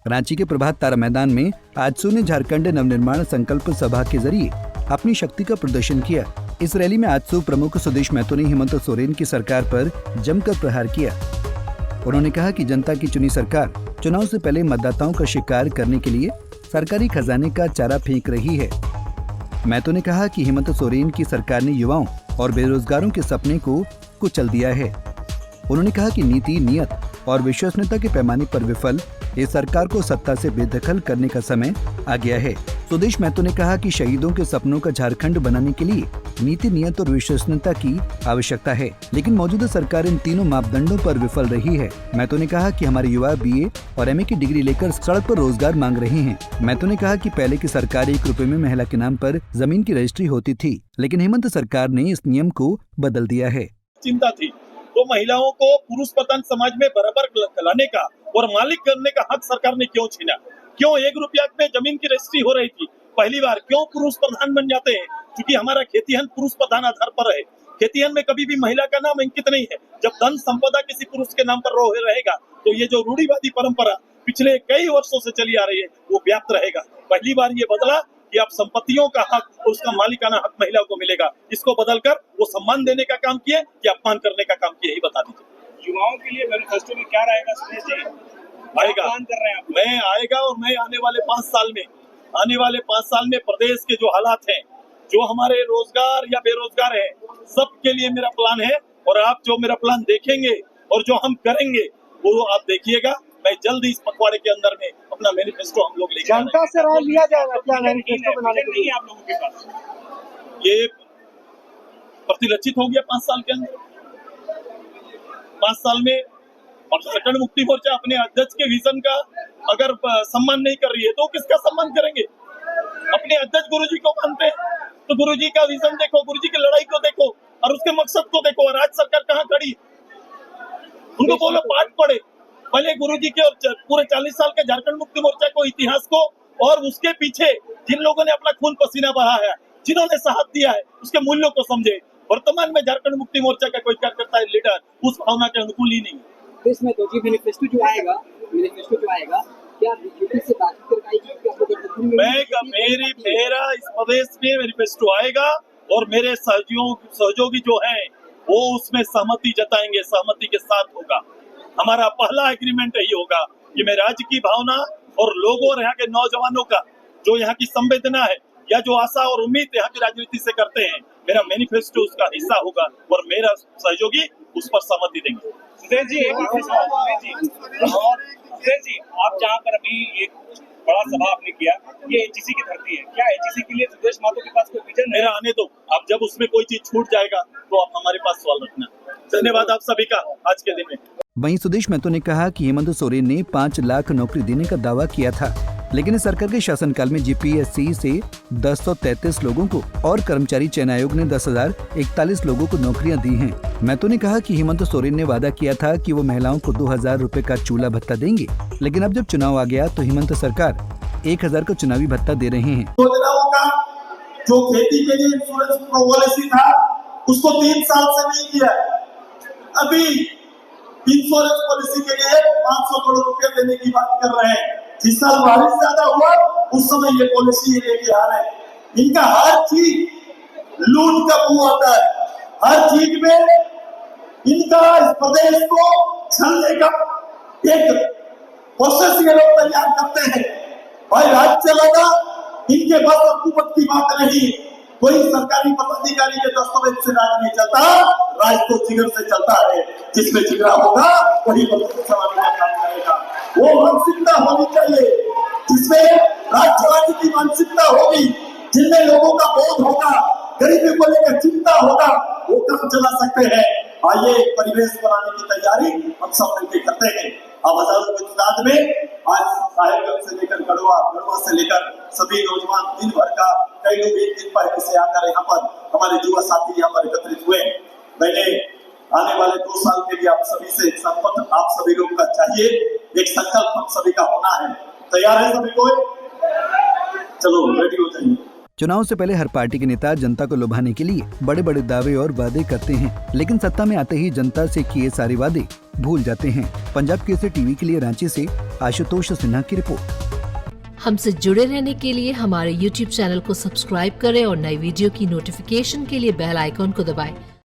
रांची के प्रभात तारा मैदान में आजसू ने झारखंड नवनिर्माण संकल्प सभा के जरिए अपनी शक्ति का प्रदर्शन किया। इस रैली में आजसू प्रमुख सुदेश महतो ने हेमंत सोरेन की सरकार पर जमकर प्रहार किया। उन्होंने कहा कि जनता की चुनी सरकार चुनाव से पहले मतदाताओं का शिकार करने के लिए सरकारी खजाने का चारा फेंक रही है। महतो ने कहा कि हेमंत सोरेन की सरकार ने युवाओं और बेरोजगारों के सपने को कुचल दिया है। उन्होंने कहा कि नीति, नियत और विश्वसनीयता के पैमाने पर विफल इस सरकार को सत्ता से बेदखल करने का समय आ गया है। सुदेश महतो ने कहा कि शहीदों के सपनों का झारखंड बनाने के लिए नीति, नियत और विश्वसनीयता की आवश्यकता है, लेकिन मौजूदा सरकार इन तीनों मापदंडों पर विफल रही है। महतो ने कहा कि हमारे युवा BA और MA की डिग्री लेकर सड़क पर रोजगार मांग रहे हैं। महतो ने कहा कि पहले की सरकार 1 रुपए में महिला के नाम पर जमीन की रजिस्ट्री होती थी, लेकिन हेमंत सरकार ने इस नियम को बदल दिया है। चिंता थी तो महिलाओं को पुरुष प्रधान समाज में बराबर लाने का और मालिक करने का हक सरकार ने क्यों छीना? क्यों 1 रुपया में जमीन की रजिस्ट्री हो रही थी? पहली बार क्यों पुरुष प्रधान बन जाते हैं? क्योंकि हमारा खेतीहन पुरुष प्रधान आधार पर है। खेतीहन में कभी भी महिला का नाम अंकित नहीं है। जब धन संपदा किसी पुरुष के नाम पर रहेगा तो ये जो रूढ़िवादी परंपरा पिछले कई वर्षों से चली आ रही है वो व्याप्त रहेगा। पहली बार ये बदला कि अब संपत्तियों का हक और उसका मालिकाना हक महिलाओं को मिलेगा। इसको बदलकर वो सम्मान देने का काम किए या अपमान करने का काम किए, यही बता दीजिए। युवाओं के लिए मैनिफेस्टो में क्या रहेगा सुदेश जी? आएगा, कर रहे हैं आप? मैं आएगा और मैं आने वाले 5 साल में प्रदेश के जो हालात हैं, जो हमारे रोजगार या बेरोजगार है, सबके लिए मेरा प्लान है। और आप जो मेरा प्लान देखेंगे और जो हम करेंगे वो आप देखिएगा। मैं जल्द ही इस पखवाड़े के अंदर में अपना मैनिफेस्टो हम लोग लेकर जनता से राय लिया जाएगा क्या मैनिफेस्टो बनाने के लिए? आप लोगों के पास ये प्रतिलक्षित हो गया 5 साल के अंदर। 5 साल में और झारखंड मुक्ति मोर्चा अपने अध्यक्ष के विजन का अगर सम्मान नहीं कर रही है तो किसका सम्मान करेंगे? अपने अध्यक्ष गुरुजी को मानते हैं तो गुरुजी का विजन देखो, गुरुजी की लड़ाई को देखो और उसके मकसद को देखो। और आज सरकार कहाँ खड़ी? उनको बोलो पाठ पढ़े। पहले गुरुजी के और पूरे 40 साल के झारखंड मुक्ति मोर्चा को, इतिहास को और उसके पीछे जिन लोगों ने अपना खून पसीना बहाया है, जिन्होंने साथ दिया है, उसके मूल्यों को समझे। वर्तमान में झारखंड मुक्ति मोर्चा का कोई कार्यकर्ता है, लीडर उस भावना के अनुकूल ही नहीं है। इसमें तो जी मैनिफेस्टो जो आएगा क्या बीजेपी से बातचीत करवाएगी? मेरा इस प्रदेश में मैनिफेस्टो आएगा और मेरे सहयोगी जो हैं वो उसमें सहमति जताएंगे, सहमति के साथ होगा। हमारा पहला एग्रीमेंट यही होगा कि मैं राज्य की भावना और लोगों और यहाँ के नौजवानों का जो यहाँ की संवेदना है या जो आशा और उम्मीद यहाँ की राजनीति से करते हैं, मेरा मैनिफेस्टो उसका हिस्सा होगा और मेरा सहयोगी उस पर सहमति देंगे। सुदेश जी, आप जहाँ पर अभी एक बड़ा सभा आपने किया, ये HEC की धरती है, क्या HEC के लिए सुदेश महतो के पास कोई विजन? मेरा आने दो, अब जब उसमें कोई चीज छूट जाएगा तो आप हमारे पास सवाल रखना। धन्यवाद आप सभी का आज के दिन में। वहीं सुदेश महतो ने कहा कि हेमंत सोरेन ने 5 लाख नौकरी देने का दावा किया था, लेकिन इस सरकार के शासनकाल में GPSC से 1033 लोगों को और कर्मचारी चयन आयोग ने 10,041 लोगों को नौकरियां दी हैं। महतो ने कहा कि हेमंत सोरेन ने वादा किया था कि वो महिलाओं को 2,000 रुपए का चूल्हा भत्ता देंगे, लेकिन अब जब चुनाव आ गया तो हेमंत सरकार 1,000 का चुनावी भत्ता दे रहे हैं। योजनाओं का जो खेती के लिए इंश्योरेंस पॉलिसी था उसको 3 साल से नहीं किया। अभी इंश्योरेंस पॉलिसी के लिए 500 करोड़ रुपए देने की बात कर रहे हैं। जिस साल बारिश ज्यादा हुआ उस समय ये पॉलिसी लेके आ रहे हैं। इनका हर चीज लूट का मुंह आता है, हर चीज में इनका इस प्रदेश को छलने का एक प्रोसेस ये लोग तैयार करते हैं। भाई राज चलेगा, इनके बस हुकूमत की बात नहीं। कोई सरकारी पदाधिकारी के दस्तावेज से राज नहीं चलता, राज तो जिगर से चलता है। जिसमें जिगरा होगा वही चलाने का काम करेगा। वो मानसिकता होनी चाहिए जिसमें राज चलाने की मानसिकता होगी, जिनमें लोगों का बोध होगा, गरीबी को लेकर चिंता होगा, वो काम चला सकते हैं। आइए परिवेश बनाने की तैयारी हम सब मिलकर करते हैं। अब हजारों की तादाद में आज साहेबगंज से लेकर गढ़वा से लेकर सभी नौजवान दिन भर का कई लोग एक दिन पहले से आकर यहाँ पर हमारे युवा साथी यहाँ पर एकत्रित हुए। मैंने आने वाले 2 साल के लिए आप सभी से एक संकल्प आप सभी लोग का चाहिए, एक संकल्प हम सभी का होना है। तैयार है सभी कोई? चलो रेडी हो जाइए। चुनाव से पहले हर पार्टी के नेता जनता को लुभाने के लिए बड़े बड़े दावे और वादे करते हैं, लेकिन सत्ता में आते ही जनता से किए सारे वादे भूल जाते हैं। पंजाब केसरी टीवी के लिए रांची से आशुतोष सिन्हा की रिपोर्ट। हमसे जुड़े रहने के लिए हमारे YouTube चैनल को सब्सक्राइब करें और नई वीडियो की नोटिफिकेशन के लिए बेल आइकॉन को दबाएं।